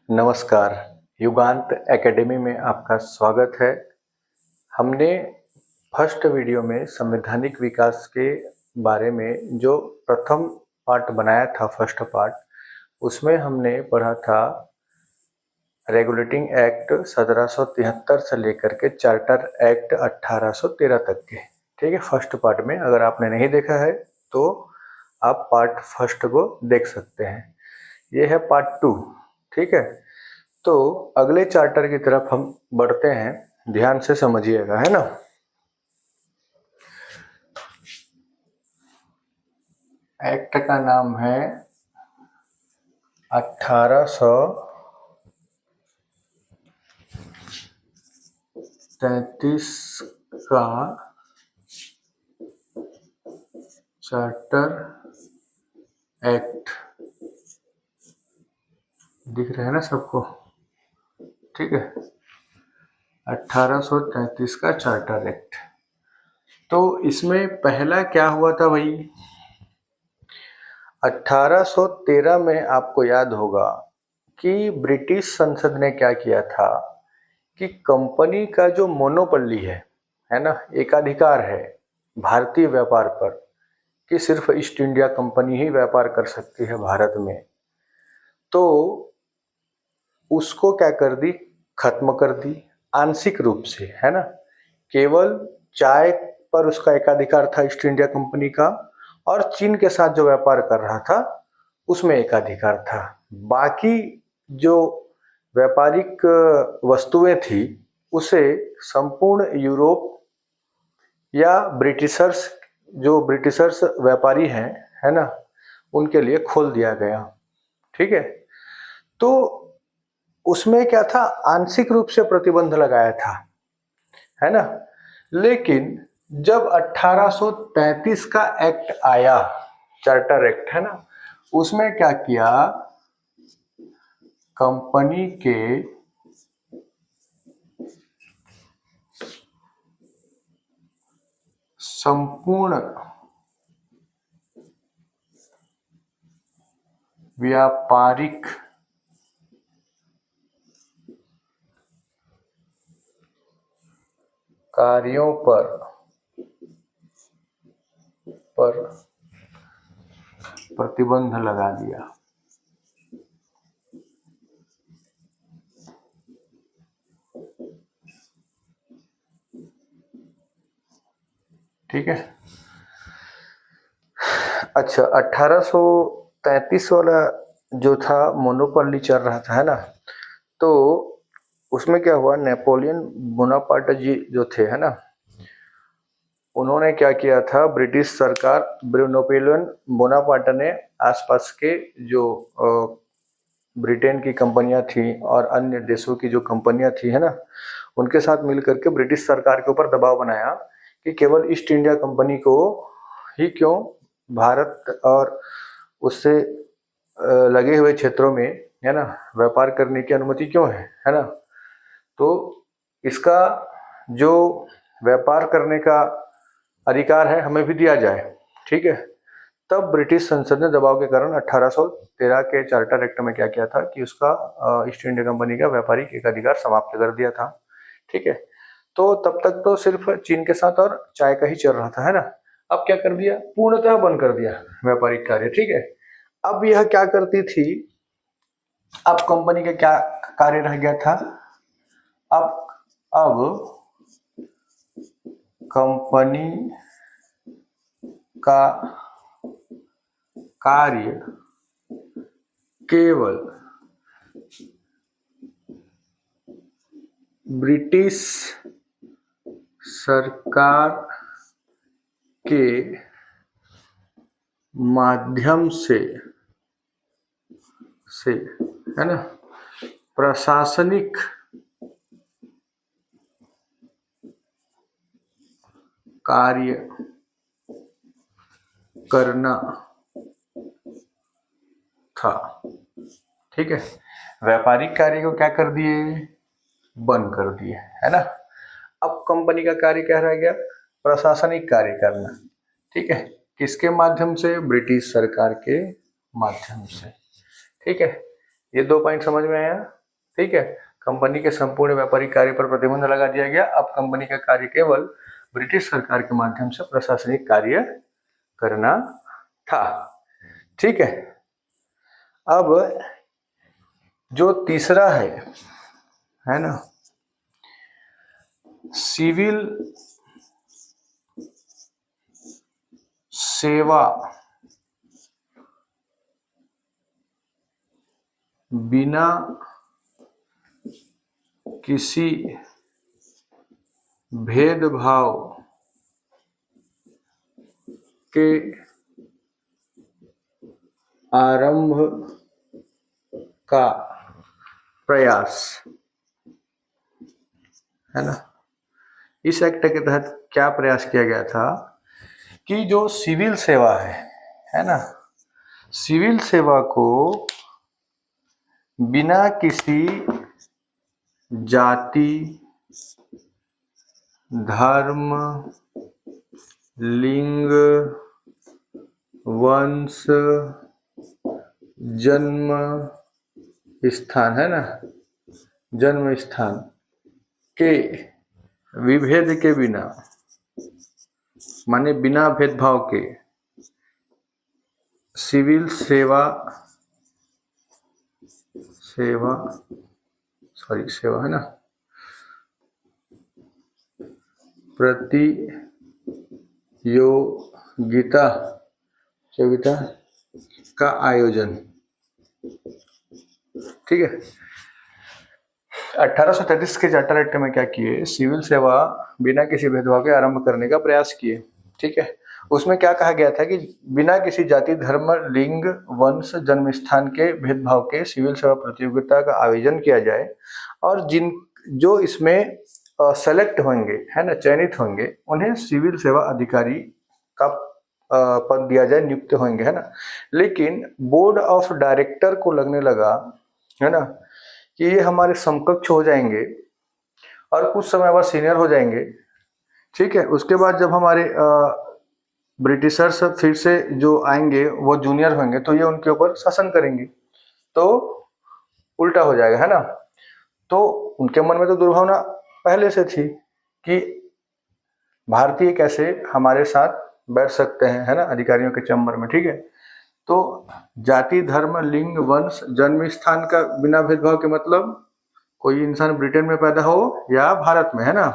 नमस्कार, युगांत एकेडमी में आपका स्वागत है। हमने फर्स्ट वीडियो में संवैधानिक विकास के बारे में जो प्रथम पार्ट बनाया था, फर्स्ट पार्ट, उसमें हमने पढ़ा था रेगुलेटिंग एक्ट 1773 से लेकर के चार्टर एक्ट 1813 तक के। ठीक है, फर्स्ट पार्ट में अगर आपने नहीं देखा है तो आप पार्ट फर्स्ट को देख सकते हैं। ये है पार्ट 2। ठीक है, तो अगले चार्टर की तरफ हम बढ़ते हैं, ध्यान से समझिएगा, है ना। एक्ट का नाम है 1833 का चार्टर एक्ट। दिख रहा है ना सबको? ठीक है, 1833 का चार्टर एक्ट। तो इसमें पहला क्या हुआ था भाई? 1813 में आपको याद होगा कि ब्रिटिश संसद ने क्या किया था कि कंपनी का जो मोनोपोली है ना, एकाधिकार है भारतीय व्यापार पर, कि सिर्फ ईस्ट इंडिया कंपनी ही व्यापार कर सकती है भारत में, तो उसको क्या कर दी, खत्म कर दी आंशिक रूप से, है ना। केवल चाय पर उसका एकाधिकार था ईस्ट इंडिया कंपनी का, और चीन के साथ जो व्यापार कर रहा था उसमें एकाधिकार था। बाकी जो व्यापारिक वस्तुएं थी उसे संपूर्ण यूरोप या ब्रिटिशर्स व्यापारी हैं, है ना, उनके लिए खोल दिया गया। ठीक है, तो उसमें क्या था, आंशिक रूप से प्रतिबंध लगाया था, है ना। लेकिन जब 1833 का एक्ट आया, चार्टर एक्ट, है ना, उसमें क्या किया, कंपनी के संपूर्ण व्यापारिक कार्यों पर प्रतिबंध लगा दिया। ठीक है, अच्छा, 1833 वाला जो था मोनोपोली चल रहा था, है ना, तो उसमें क्या हुआ, नेपोलियन बोनापार्ट जी जो थे, है ना, उन्होंने क्या किया था, ब्रिटिश सरकार, नेपोलियन बोनापार्ट ने आसपास के जो ब्रिटेन की कंपनियां थी और अन्य देशों की जो कंपनियां थी, है ना, उनके साथ मिलकर के ब्रिटिश सरकार के ऊपर दबाव बनाया कि केवल ईस्ट इंडिया कंपनी को ही क्यों भारत और उससे लगे हुए क्षेत्रों में, है ना, व्यापार करने की अनुमति क्यों है ना। तो इसका जो व्यापार करने का अधिकार है हमें भी दिया जाए। ठीक है, तब ब्रिटिश संसद ने दबाव के कारण 1813 के चार्टर एक्ट में क्या किया था कि उसका ईस्ट इंडिया कंपनी का व्यापारिक एकाधिकार समाप्त कर दिया था। ठीक है, तो तब तक तो सिर्फ चीन के साथ और चाय का ही चल रहा था, है ना। अब क्या कर दिया, पूर्णतः बंद कर दिया व्यापारिक कार्य। ठीक है, अब यह क्या करती थी, अब कंपनी का क्या कार्य रह गया था, अब कंपनी का कार्य केवल ब्रिटिश सरकार के माध्यम से, है ना, प्रशासनिक कार्य करना था। ठीक है, व्यापारिक कार्य को क्या कर दिए, बंद कर दिए, है ना। अब कंपनी का कार्य क्या रह गया, प्रशासनिक कार्य करना। ठीक है, किसके माध्यम से, ब्रिटिश सरकार के माध्यम से। ठीक है, ये 2 पॉइंट समझ में आया, ठीक है। कंपनी के संपूर्ण व्यापारिक कार्य पर प्रतिबंध लगा दिया गया। अब कंपनी का कार्य केवल ब्रिटिश सरकार के माध्यम से प्रशासनिक कार्य करना था, ठीक है। अब जो तीसरा है ना, सिविल सेवा बिना किसी भेदभाव के आरंभ का प्रयास, है ना। इस एक्ट के तहत क्या प्रयास किया गया था कि जो सिविल सेवा है ना, सिविल सेवा को बिना किसी जाति, धर्म, लिंग, वंश, जन्म स्थान, है ना, जन्म स्थान के विभेद के बिना, माने बिना भेदभाव के सिविल सेवा है ना, प्रतियोगिता का आयोजन, ठीक है। 1833 के चार्टर एक्ट में क्या किए, सिविल सेवा बिना किसी भेदभाव के आरंभ करने का प्रयास किए, ठीक है। उसमें क्या कहा गया था कि बिना किसी जाति, धर्म, लिंग, वंश, जन्म स्थान के भेदभाव के सिविल सेवा प्रतियोगिता का आयोजन किया जाए, और जो इसमें सेलेक्ट होंगे, है ना, चयनित होंगे, उन्हें सिविल सेवा अधिकारी का पद दिया जाए, नियुक्त होंगे, है ना। लेकिन बोर्ड ऑफ डायरेक्टर को लगने लगा, है ना, कि ये हमारे समकक्ष हो जाएंगे और कुछ समय बाद सीनियर हो जाएंगे, ठीक है। उसके बाद जब हमारे ब्रिटिशर्स फिर से जो आएंगे वो जूनियर होंगे, तो ये उनके ऊपर शासन करेंगे, तो उल्टा हो जाएगा, है ना। तो उनके मन में तो दुर्भावना पहले से थी कि भारतीय कैसे हमारे साथ बैठ सकते हैं, है ना, अधिकारियों के चैम्बर में, ठीक है। तो जाति, धर्म, लिंग, वंश, जन्म स्थान का बिना भेदभाव के मतलब कोई इंसान ब्रिटेन में पैदा हो या भारत में, है ना,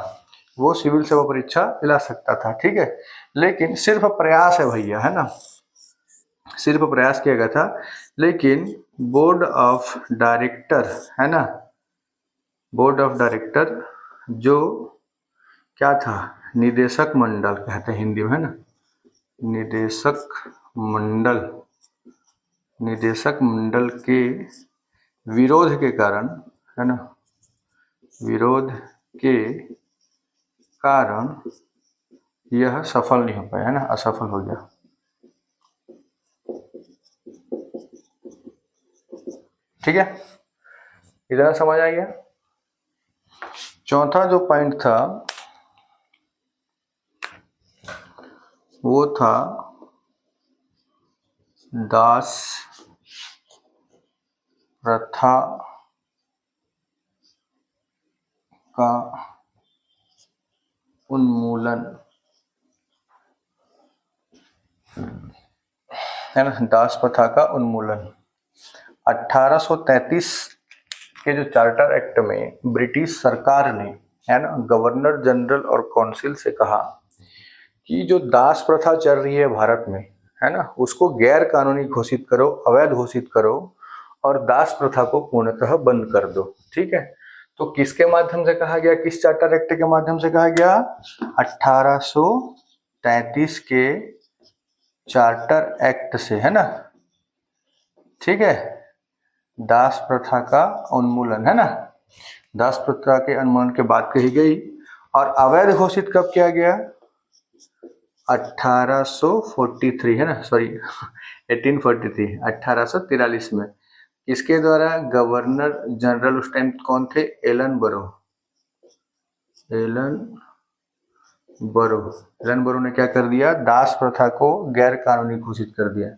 वो सिविल सेवा परीक्षा दिला सकता था, ठीक है। लेकिन सिर्फ प्रयास है भैया, है ना, सिर्फ प्रयास किया गया था। लेकिन बोर्ड ऑफ डायरेक्टर, है ना, बोर्ड ऑफ डायरेक्टर जो क्या था, निदेशक मंडल कहते हैं हिंदी में, है ना, निदेशक मंडल के विरोध के कारण, है ना, विरोध के कारण यह सफल नहीं हो पाया, है ना, असफल हो गया, ठीक है। इतना समझ आ गया। चौथा जो पॉइंट था वो था दास प्रथा का उन्मूलन, है ना, दास प्रथा का उन्मूलन। 1833 के जो चार्टर एक्ट में ब्रिटिश सरकार ने, है ना, गवर्नर जनरल और काउंसिल से कहा कि जो दास प्रथा चल रही है भारत में, है ना, उसको गैर कानूनी घोषित करो, अवैध घोषित करो और दास प्रथा को पूर्णतः बंद कर दो, ठीक है। तो किसके माध्यम से कहा गया, किस चार्टर एक्ट के माध्यम से कहा गया, 1833 के चार्टर एक्ट से, है ना, ठीक है। दास प्रथा का उन्मूलन, है ना, दास प्रथा के उन्मूलन की बात कही गई। और अवैध घोषित कब किया गया, 1843, है ना, सॉरी 1843, 1843 में। इसके द्वारा गवर्नर जनरल उस टाइम कौन थे, एलन बरो ने क्या कर दिया, दास प्रथा को गैर कानूनी घोषित कर दिया,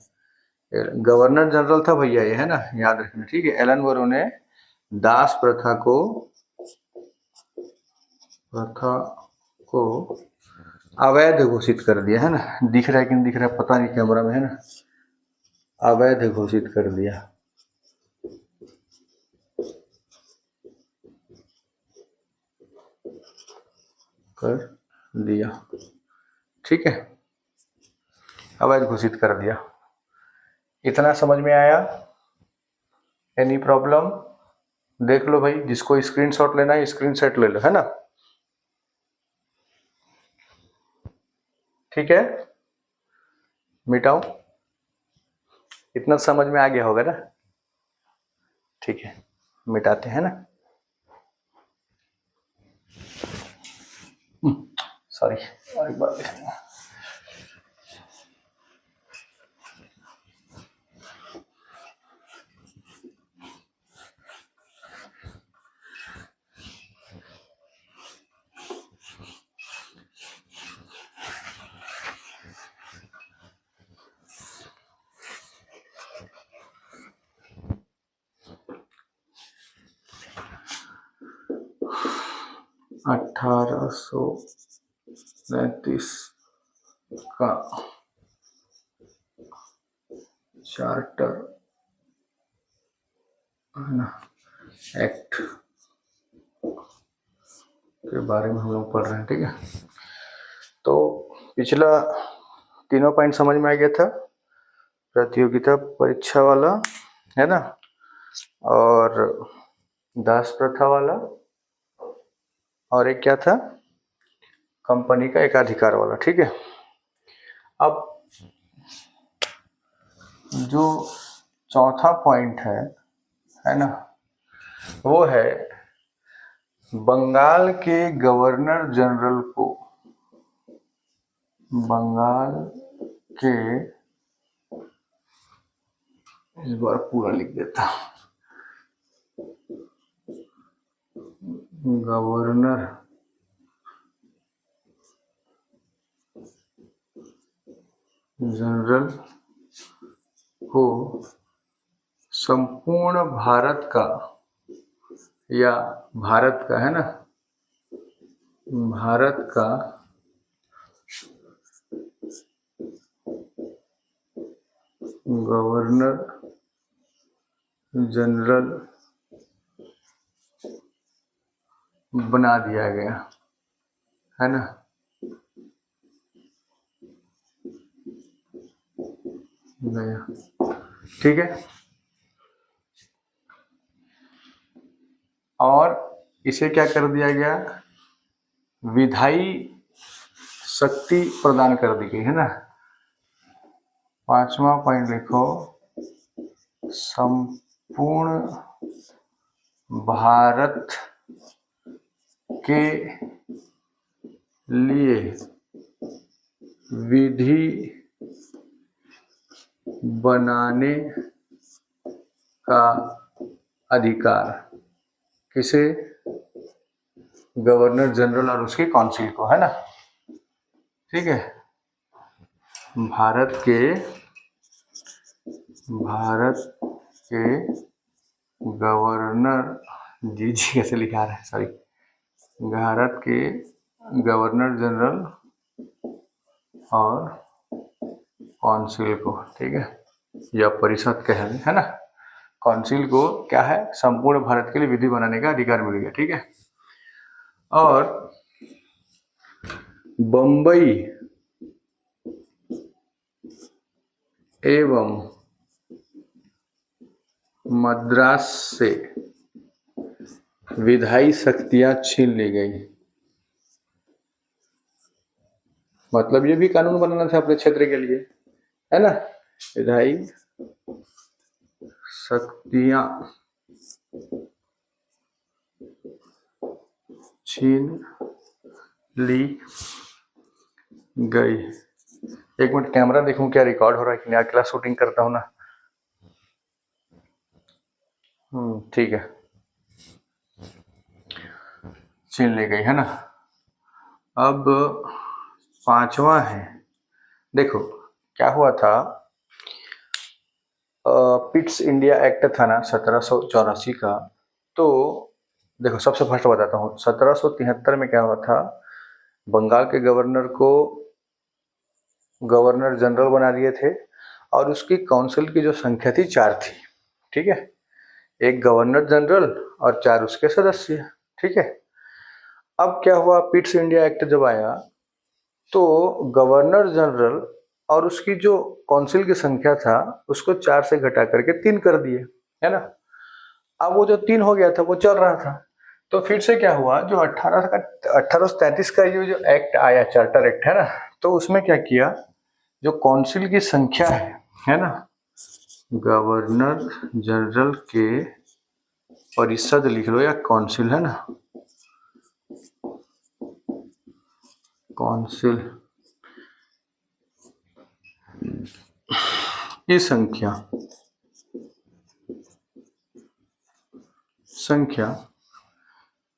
गवर्नर जनरल था भैया ये, है ना, याद रखना, ठीक है। एलन वरो ने दास प्रथा को अवैध घोषित कर दिया, है ना। दिख रहा है कि नहीं दिख रहा है पता नहीं कैमरा में, है ना। अवैध घोषित कर दिया, ठीक है, अवैध घोषित कर दिया। इतना समझ में आया? Any problem? देख लो भाई, जिसको स्क्रीनशॉट लेना है स्क्रीनशॉट ले लो, है ना, ठीक है। मिटाओ, इतना समझ में आ गया होगा ना, ठीक है, मिटाते हैं ना। सॉरी, और एक बार देखेंगे। अठारह सौ 1939 का चार्टर, है ना, एक्ट के बारे में हम लोग पढ़ रहे हैं, ठीक है। तो पिछला तीनों पॉइंट समझ में आ गया था, प्रतियोगिता परीक्षा वाला, है ना, और दास प्रथा वाला, और एक क्या था, कंपनी का एकाधिकार वाला, ठीक है। अब जो चौथा पॉइंट है ना, वो है बंगाल के गवर्नर जनरल को, बंगाल के, इस बार पूरा लिख देता, गवर्नर जनरल को संपूर्ण भारत का, या भारत का, है ना, भारत का गवर्नर जनरल बना दिया गया, है ना, गया, ठीक है। और इसे क्या कर दिया गया, विधायी शक्ति प्रदान कर दी गई, है ना। पांचवा पॉइंट लिखो, संपूर्ण भारत के लिए विधि बनाने का अधिकार किसे, गवर्नर जनरल और उसके काउंसिल को, है ना, ठीक है। भारत के गवर्नर, जी कैसे लिखा रहा है, सॉरी, भारत के गवर्नर जनरल और काउंसिल को, ठीक है, या परिषद कह लें, है ना। काउंसिल को क्या है, संपूर्ण भारत के लिए विधि बनाने का अधिकार मिल गया, ठीक है। और बंबई एवं मद्रास से विधायी शक्तियां छीन ली गई। मतलब ये भी कानून बनाना था अपने क्षेत्र के लिए, है ना। विधायी शक्तियां छीन ली गई। एक मिनट कैमरा देखूं क्या रिकॉर्ड हो रहा है कि नहीं, अकेला शूटिंग करता हूं ना। ठीक है, छीन ली गई, है ना। अब पांचवा है, देखो क्या हुआ था, पिट्स इंडिया एक्ट था ना 1784 का, तो देखो सबसे फर्स्ट बताता हूँ। 1773 में क्या हुआ था, बंगाल के गवर्नर को गवर्नर जनरल बना दिए थे और उसकी काउंसिल की जो संख्या थी 4 थी, ठीक है। एक गवर्नर जनरल और 4 उसके सदस्य, ठीक है। अब क्या हुआ, पिट्स इंडिया एक्ट जब आया तो गवर्नर जनरल और उसकी जो काउंसिल की संख्या था उसको 4 से घटा करके 3 कर दिए, है ना। अब वो जो 3 हो गया था वो चल रहा था, तो फिर से क्या हुआ, जो 1833 का ये जो एक्ट आया, चार्टर एक्ट, है ना, तो उसमें क्या किया, जो काउंसिल की संख्या है ना, गवर्नर जनरल के परिषद लिख लो या काउंसिल, है ना, काउंसिल की संख्या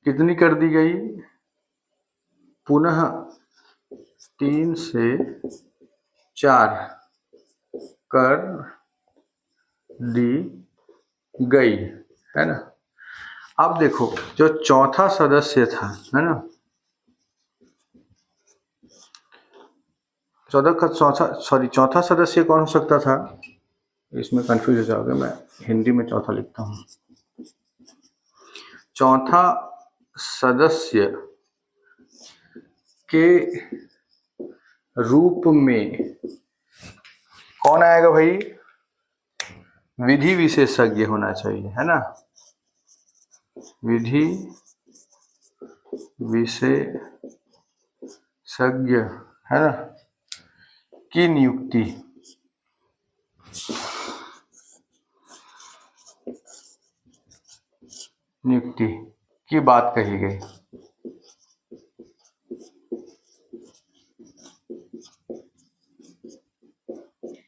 कितनी कर दी गई, पुनः 3 से 4 कर दी गई, है ना। अब देखो जो चौथा सदस्य था, है ना, चौथा सदस्य कौन हो सकता था, इसमें कंफ्यूज हो जाओगे, मैं हिंदी में चौथा लिखता हूँ। चौथा सदस्य के रूप में कौन आएगा भाई, विधि विशेषज्ञ होना चाहिए, है ना, विधि विशेषज्ञ, है ना, की नियुक्ति की बात कही गई।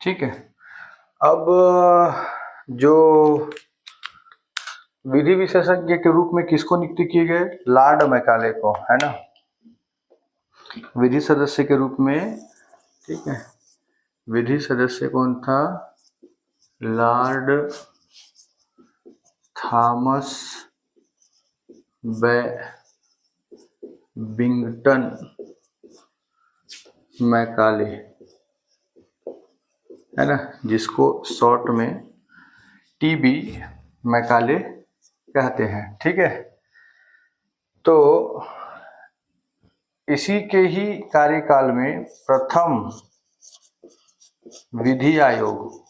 ठीक है। अब जो विधि विशेषज्ञ के रूप में किसको नियुक्त किए गए, लॉर्ड मैकाले को, है ना, विधि सदस्य के रूप में, ठीक है। विधि सदस्य कौन था, लॉर्ड थॉमस बेबिंगटन मैकाले, है ना, जिसको शॉर्ट में टीबी मैकाले कहते हैं, ठीक है। तो इसी के ही कार्यकाल में प्रथम विधि आयोग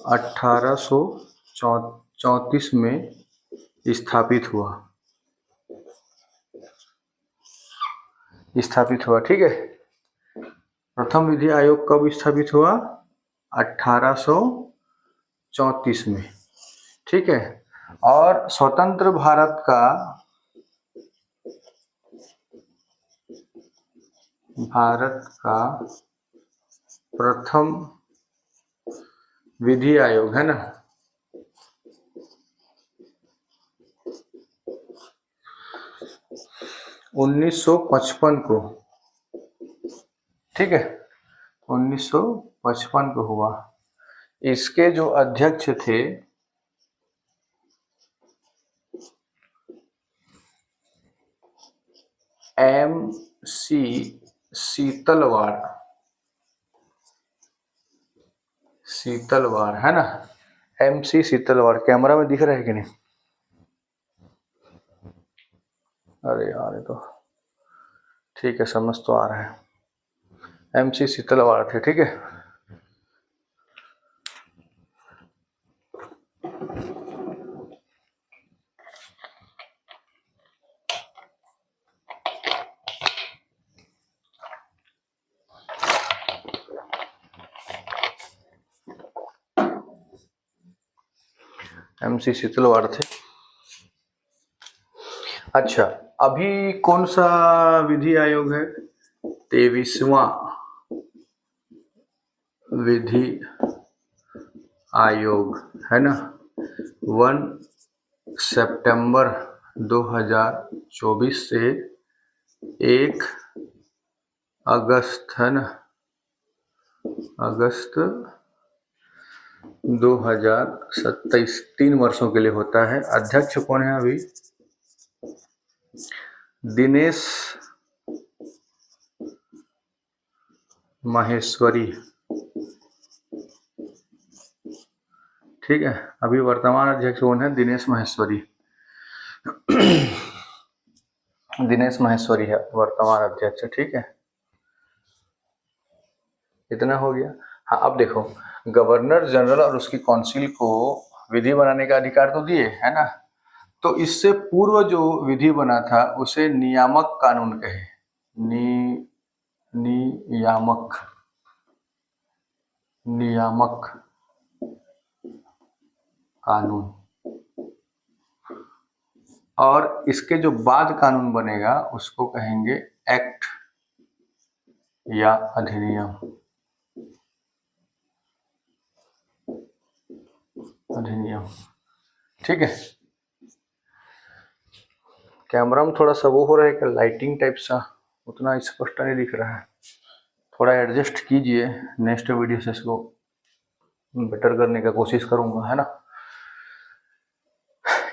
1834 में स्थापित हुआ, ठीक है। प्रथम विधि आयोग कब स्थापित हुआ, 1834 में, ठीक है। और स्वतंत्र भारत का प्रथम विधि आयोग, है ना, 1955 को, ठीक है, 1955 को हुआ। इसके जो अध्यक्ष थे MC शीतलवाड़, है ना, MC शीतलवाड़। कैमरा में दिख रहा है कि नहीं, अरे यार ये तो ठीक है, समझ तो आ रहा है, MC शीतलवाड़ थे, ठीक है। MC शीतलवाड़ थे। अच्छा, अभी कौन सा विधि आयोग है, 23वां विधि आयोग, है ना, 1 सितंबर 2024 से 1 अगस्त, है ना, अगस्त 2027, 3 वर्षों के लिए होता है। अध्यक्ष कौन है अभी? दिनेश माहेश्वरी, ठीक है। अभी वर्तमान अध्यक्ष कौन है? दिनेश माहेश्वरी। दिनेश माहेश्वरी है वर्तमान अध्यक्ष, ठीक है। इतना हो गया। हाँ, अब देखो, गवर्नर जनरल और उसकी काउंसिल को विधि बनाने का अधिकार तो दिए, है ना। तो इससे पूर्व जो विधि बना था उसे नियामक कानून कहे। नियामक, नियामक कानून। और इसके जो बाद कानून बनेगा उसको कहेंगे एक्ट या अधिनियम। अधिनियम, ठीक है। कैमरा में थोड़ा सा वो हो रहा है कि लाइटिंग टाइप सा उतना स्पष्ट नहीं दिख रहा है, थोड़ा एडजस्ट कीजिए। नेक्स्ट वीडियो से इसको बेटर करने का कोशिश करूंगा, है ना।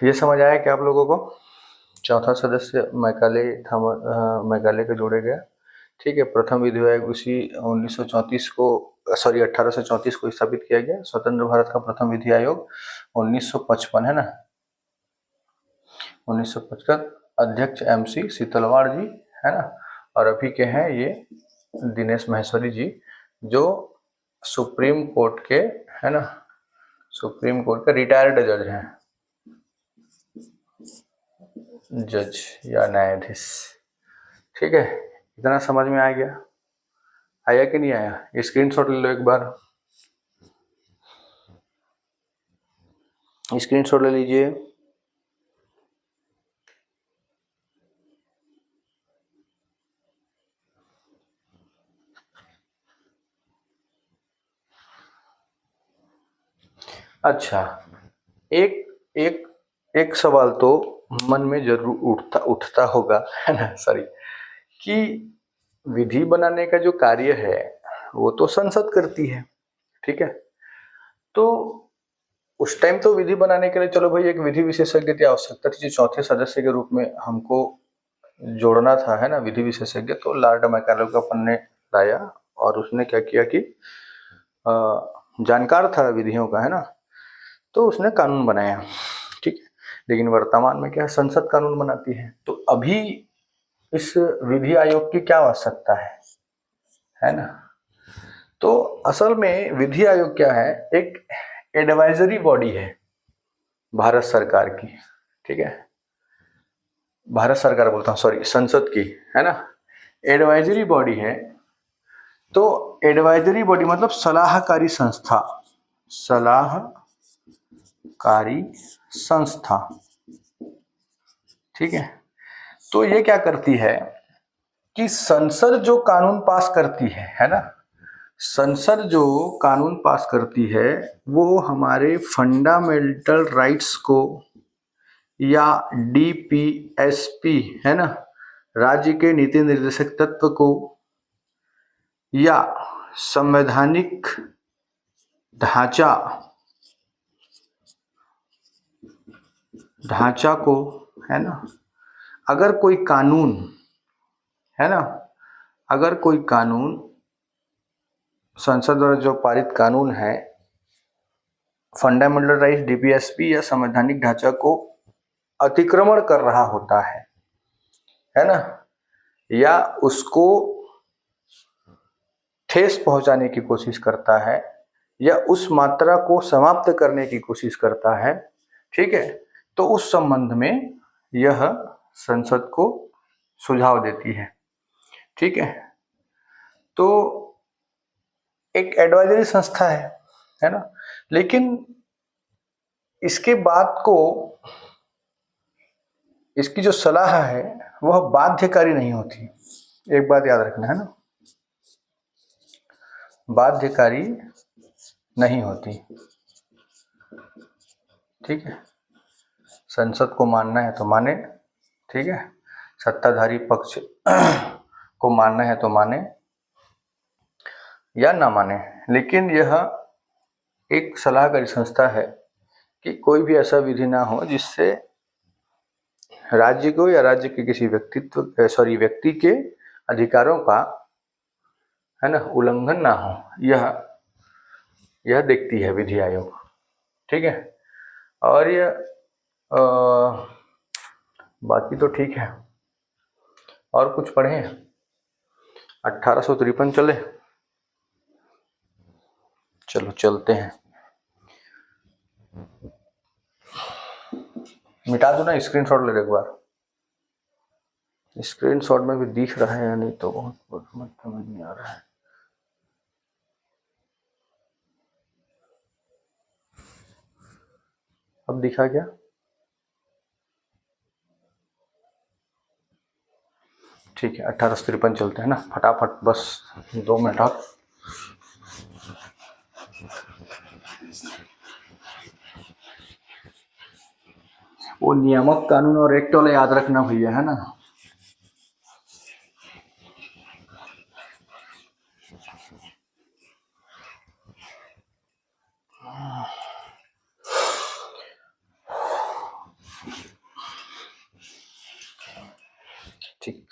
ये समझ आया कि आप लोगों को चौथा सदस्य मैकाले को जोड़े गया, ठीक है। प्रथम विधि आयोग उसी 1934 को 1834 को स्थापित किया गया। स्वतंत्र भारत का प्रथम विधि आयोग 1955, है ना, 1955। अध्यक्ष MC शीतलवाड़ जी, है ना। और अभी के हैं ये दिनेश माहेश्वरी जी, जो सुप्रीम कोर्ट के, है ना, सुप्रीम कोर्ट के रिटायर्ड जज हैं, जज या न्यायाधीश, ठीक है। इतना समझ में आ गया? आया कि नहीं आया? स्क्रीनशॉट ले लो एक बार, स्क्रीनशॉट ले लीजिए। अच्छा, एक एक एक सवाल तो मन में जरूर उठता होगा, है ना, सॉरी, कि विधि बनाने का जो कार्य है वो तो संसद करती है, ठीक है। तो उस टाइम तो विधि बनाने के लिए चलो भाई एक विधि विशेषज्ञ की आवश्यकता थी, जो चौथे सदस्य के रूप में हमको जोड़ना था, है ना, विधि विशेषज्ञ। तो लॉर्ड मैकाले को अपन ने लाया और उसने क्या किया कि जानकार था विधियों का, है ना, तो उसने कानून बनाया, ठीक है। लेकिन वर्तमान में क्या है, संसद कानून बनाती है। तो अभी इस विधि आयोग की क्या आवश्यकता है ना। तो असल में विधि आयोग क्या है, एक एडवाइजरी बॉडी है भारत सरकार की, ठीक है। भारत सरकार बोलता हूँ, सॉरी, संसद की, है ना, एडवाइजरी बॉडी है। तो एडवाइजरी बॉडी मतलब सलाहकारी संस्था, सलाहकारी संस्था, ठीक है। तो ये क्या करती है कि संसद जो कानून पास करती है ना, संसद जो कानून पास करती है वो हमारे फंडामेंटल राइट्स को या DPSP, है ना, राज्य के नीति निर्देशक तत्व को या संवैधानिक ढांचा को, है ना, अगर कोई कानून, है ना, अगर कोई कानून संसद द्वारा जो पारित कानून है फंडामेंटल राइट्स, DPSP या संवैधानिक ढांचा को अतिक्रमण कर रहा होता है ना, या उसको ठेस पहुंचाने की कोशिश करता है या उस मात्रा को समाप्त करने की कोशिश करता है, ठीक है, तो उस संबंध में यह संसद को सुझाव देती है, ठीक है। तो एक एडवाइजरी संस्था है ना। लेकिन इसके बाद को इसकी जो सलाह है वह बाध्यकारी नहीं होती, एक बात याद रखना, है ना, बाध्यकारी नहीं होती, ठीक है। संसद को मानना है तो माने, ठीक है, सत्ताधारी पक्ष को मानना है तो माने, या ना माने, लेकिन यह एक सलाहकारी संस्था है कि कोई भी ऐसा विधि ना हो जिससे राज्य को या राज्य के किसी व्यक्ति के अधिकारों का, है ना, उल्लंघन ना हो। यह देखती है विधि आयोग, ठीक है। और यह बाकी तो ठीक है। और कुछ पढ़े? 1853 चले, चलो चलते हैं। मिटा दो ना, स्क्रीनशॉट ले लो एक बार। स्क्रीनशॉट में भी दिख रहा है या नहीं तो बहुत समझ नहीं आ रहा है। अब दिखा क्या? ठीक है, 1853 चलते हैं ना, फटाफट, बस 2 मिनट और। वो नियामक कानून और एक्ट वाला याद रखना भैया, है ना। ठीक,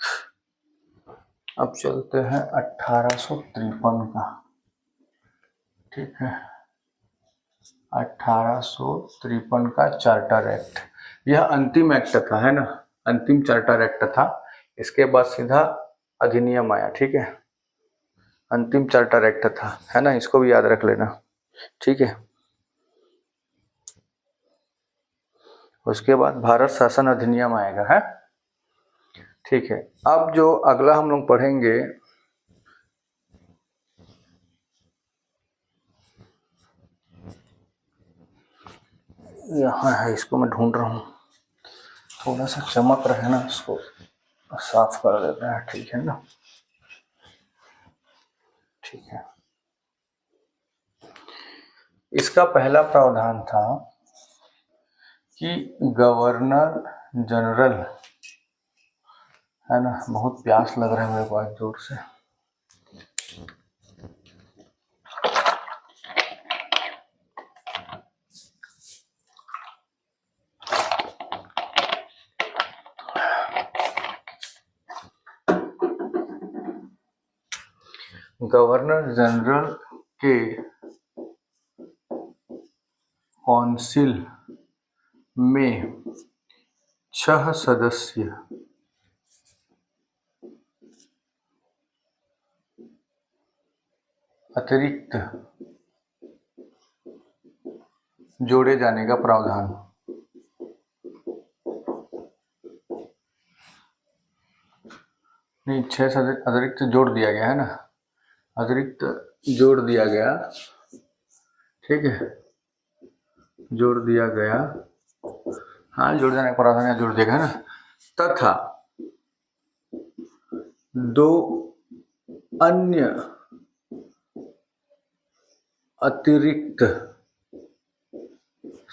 अब चलते हैं 1853 का। ठीक है, 1853 का चार्टर एक्ट, यह अंतिम एक्ट था, है ना, अंतिम चार्टर एक्ट था। इसके बाद सीधा अधिनियम आया, ठीक है। अंतिम चार्टर एक्ट था, है ना, इसको भी याद रख लेना, ठीक है। उसके बाद भारत शासन अधिनियम आएगा, है, ठीक है। अब जो अगला हम लोग पढ़ेंगे, यहाँ है, इसको मैं ढूंढ रहा हूँ, थोड़ा सा चमक रहे ना, इसको साफ कर देते हैं, ठीक है ना, ठीक है। इसका पहला प्रावधान था कि गवर्नर जनरल, है ना, बहुत प्यास लग रहा है मेरे को आज जोर से। गवर्नर जनरल के काउंसिल में 6 सदस्य अतिरिक्त जोड़े जाने का प्रावधान। नहीं, 6 सदस्य अतिरिक्त जोड़ दिया गया, है ना, अतिरिक्त जोड़ दिया गया, ठीक है, जोड़ दिया गया, हाँ, जोड़ जाने का प्रावधान जोड़ दिया गया, है ना, तथा 2 अन्य अतिरिक्त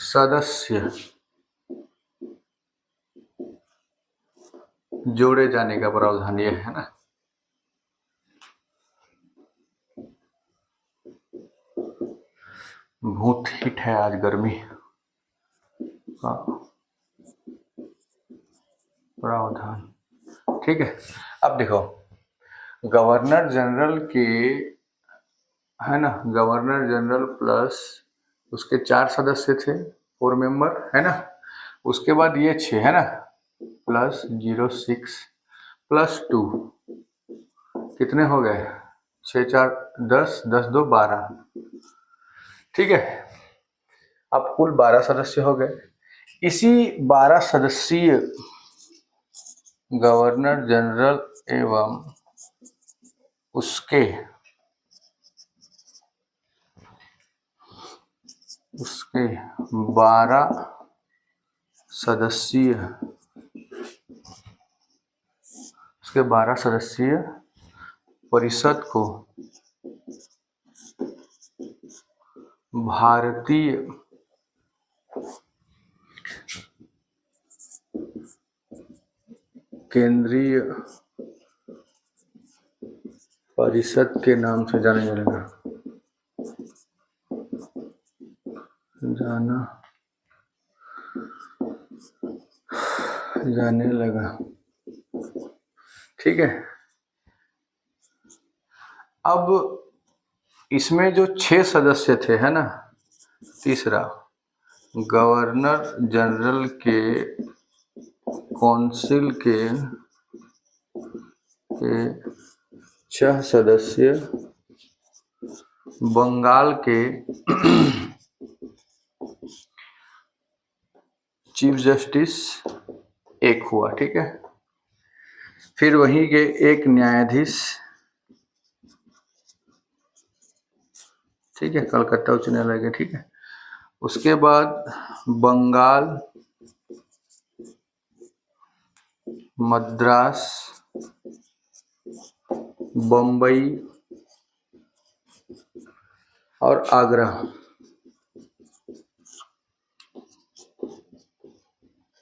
सदस्य जोड़े जाने का प्रावधान, ये है ना। बहुत हिट है आज, गर्मी का प्रावधान, ठीक है। अब देखो, गवर्नर जनरल के, है ना, गवर्नर जनरल प्लस उसके 4 सदस्य थे, 4 मेंबर, है ना। उसके बाद ये 6, है ना, प्लस 06 प्लस 2, कितने हो गए? 6 4 10, 10 2 12, ठीक है। अब कुल 12 सदस्य हो गए। इसी 12 सदस्यीय गवर्नर जनरल एवं उसके 12 सदस्यीय, उसके 12 सदस्यीय परिषद को भारतीय केंद्रीय परिषद के नाम से जाने जाने लगा। ठीक है। अब इसमें जो 6 सदस्य थे, है ना, तीसरा गवर्नर जनरल के काउंसिल के 6 सदस्य, बंगाल के चीफ जस्टिस एक हुआ। ठीक है। फिर वहीं के एक न्यायाधीश, ठीक है, कलकत्ता उच्च न्यायालय के। ठीक है। उसके बाद बंगाल, मद्रास, बम्बई और आगरा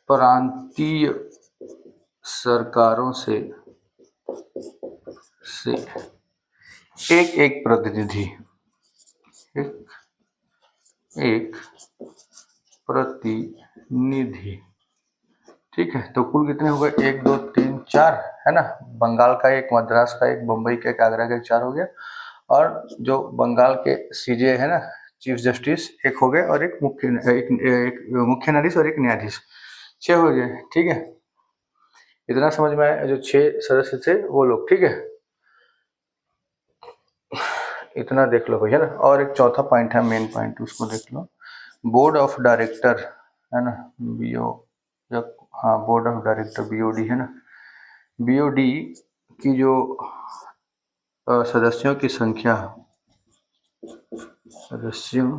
प्रांतीय सरकारों से एक एक प्रतिनिधि, एक प्रतिनिधि। ठीक है। तो कुल कितने हो गए? 1 2 3 4, है ना। बंगाल का एक, मद्रास का एक, बम्बई का एक, आगरा का एक, 4 हो गया। और जो बंगाल के सीजे है ना, चीफ जस्टिस एक हो गए, और एक मुख्य न्यायाधीश और एक न्यायाधीश, 6 हो गए। ठीक है। इतना समझ में आया? जो 6 सदस्य थे वो लोग। ठीक है। इतना देख लो भैया ना। और एक चौथा पॉइंट है, मेन पॉइंट, उसको देख लो। बोर्ड ऑफ डायरेक्टर, है ना, हाँ, बोर्ड ऑफ डायरेक्टर, बीओडी, है ना। बीओडी की जो सदस्यों की संख्या, सदस्यों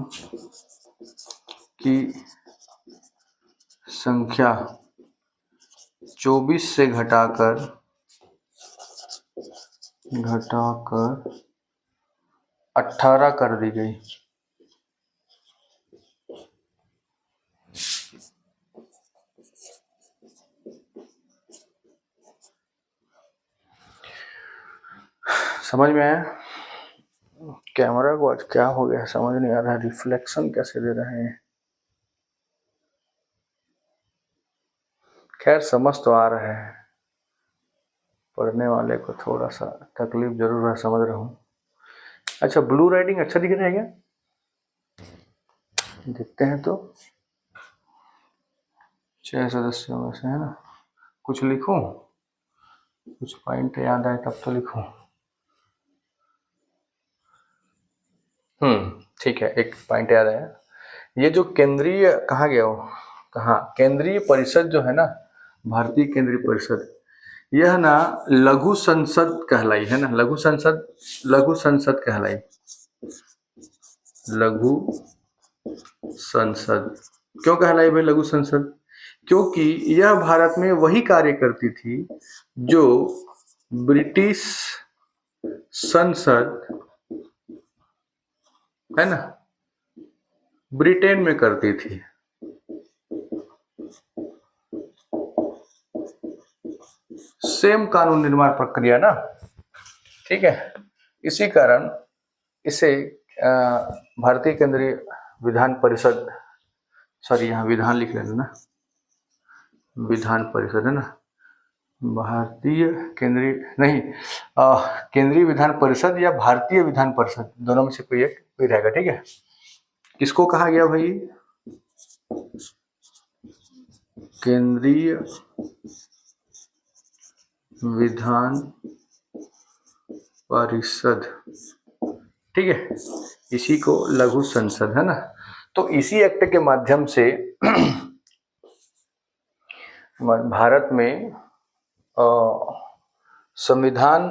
की संख्या 24 से घटाकर 18 कर दी गई। समझ में आया? कैमरा को आज क्या हो गया समझ नहीं आ रहा है, रिफ्लेक्शन कैसे दे रहे हैं। खैर समझ तो आ रहा है, पढ़ने वाले को थोड़ा सा तकलीफ जरूर है, समझ रहा हूँ। अच्छा, ब्लू राइटिंग अच्छा दिख रहा है क्या? देखते हैं तो। 6 सदस्यों में से, है ना। कुछ लिखूं, कुछ पॉइंट याद आए तब तो लिखूं। ठीक है, एक पॉइंट याद आया। ये जो केंद्रीय, कहाँ गया वो, कहाँ, केंद्रीय परिषद जो है ना, भारतीय केंद्रीय परिषद, यह ना लघु संसद कहलाई, है ना। लघु संसद कहलाई, लघु संसद। क्यों कहलाई भाई लघु संसद? क्योंकि यह भारत में वही कार्य करती थी जो ब्रिटिश संसद, है ना, ब्रिटेन में करती थी। सेम कानून निर्माण प्रक्रिया ना। ठीक है। इसी कारण इसे भारतीय केंद्रीय विधान परिषद, सॉरी यहाँ विधान लिख लेना ना, विधान परिषद, है ना। भारतीय केंद्रीय नहीं, केंद्रीय विधान परिषद या भारतीय विधान परिषद, दोनों में से कोई एक कोई रहेगा। ठीक है। किसको कहा गया भाई? केंद्रीय विधान परिषद। ठीक है। इसी को लघु संसद, है ना। तो इसी एक्ट के माध्यम से भारत में संविधान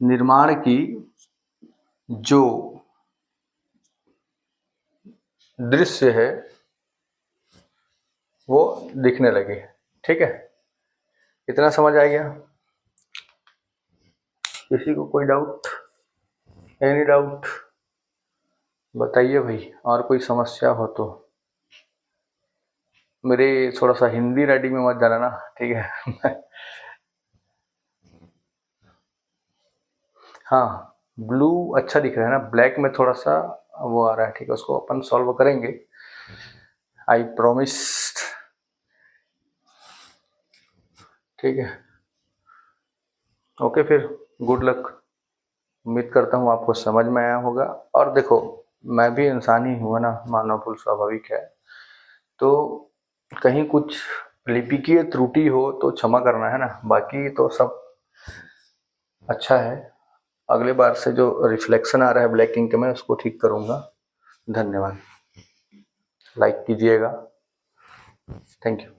निर्माण की जो दृश्य है वो दिखने लगे। ठीक है। इतना समझ आ गया? किसी को कोई डाउट? एनी डाउट बताइए भाई। और कोई समस्या हो तो मेरे थोड़ा सा हिंदी राइटिंग में मत जाना ना। ठीक है। हाँ, ब्लू अच्छा दिख रहा है ना, ब्लैक में थोड़ा सा वो आ रहा है। ठीक है, उसको अपन सॉल्व करेंगे, आई प्रॉमिस। ठीक है, ओके फिर, गुड लक। उम्मीद करता हूँ आपको समझ में आया होगा। और देखो, मैं भी इंसान ही हूँ ना, मानव भूल स्वाभाविक है। तो कहीं कुछ लिपिकीय त्रुटि हो तो क्षमा करना है ना, बाकी तो सब अच्छा है। अगले बार से जो रिफ्लेक्शन आ रहा है ब्लैक इंक में, उसको ठीक करूँगा। धन्यवाद, लाइक कीजिएगा। Thank you.